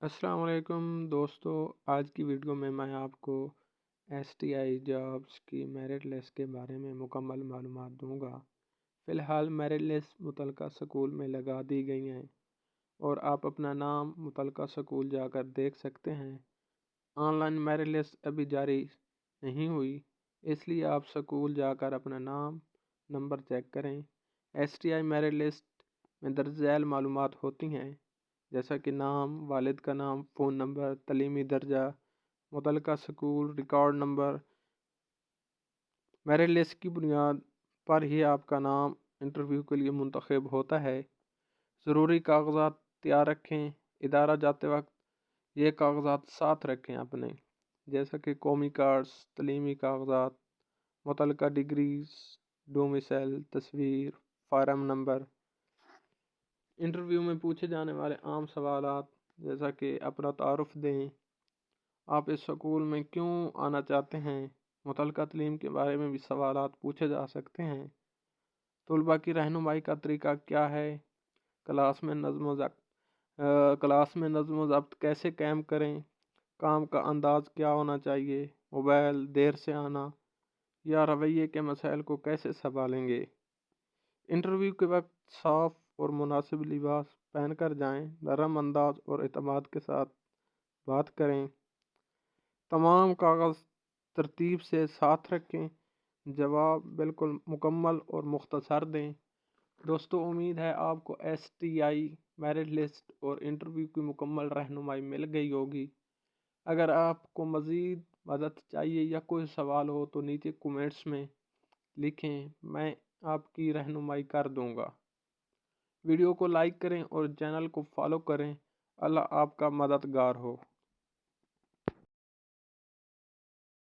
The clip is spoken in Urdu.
السلام علیکم دوستو، آج کی ویڈیو میں آپ کو STI جابس کی میرٹ لسٹ کے بارے میں مکمل معلومات دوں گا۔ فی الحال میرٹ لسٹ متعلقہ سکول میں لگا دی گئی ہیں اور آپ اپنا نام متعلقہ سکول جا کر دیکھ سکتے ہیں۔ آن لائن میرٹ لسٹ ابھی جاری نہیں ہوئی، اس لیے آپ سکول جا کر اپنا نام نمبر چیک کریں۔ STI میرٹ لسٹ میں درج ذیل معلومات ہوتی ہیں، جیسا کہ نام، والد کا نام، فون نمبر، تعلیمی درجہ، متعلقہ school, record number. Merit list کی بنیاد پر ہی آپ کا نام انٹرویو کے لیے منتخب ہوتا ہے۔ ضروری کاغذات تیار رکھیں۔ ادارہ جاتے وقت یہ کاغذات ساتھ رکھیں اپنے، جیسا کہ قومی کارڈز، تعلیمی کاغذات، متعلقہ ڈگریز، ڈومیسائل، تصویر، فارم نمبر۔ انٹرویو میں پوچھے جانے والے عام سوالات، جیسا کہ اپنا تعارف دیں، آپ اس سکول میں کیوں آنا چاہتے ہیں، متعلقہ تعلیم کے بارے میں بھی سوالات پوچھے جا سکتے ہیں۔ طلباء کی رہنمائی کا طریقہ کیا ہے، کلاس میں نظم و ضبط کیسے قائم کریں، کام کا انداز کیا ہونا چاہیے، موبائل، دیر سے آنا یا رویے کے مسائل کو کیسے سنبھالیں گے۔ انٹرویو کے وقت صاف اور مناسب لباس پہن کر جائیں، نرم انداز اور اعتماد کے ساتھ بات کریں، تمام کاغذ ترتیب سے ساتھ رکھیں، جواب بالکل مکمل اور مختصر دیں۔ دوستو، امید ہے آپ کو STI میرٹ لسٹ اور انٹرویو کی مکمل رہنمائی مل گئی ہوگی۔ اگر آپ کو مزید مدد چاہیے یا کوئی سوال ہو تو نیچے کومنٹس میں لکھیں، میں آپ کی رہنمائی کر دوں گا۔ ویڈیو کو لائک کریں اور چینل کو فالو کریں۔ اللہ آپ کا مددگار ہو۔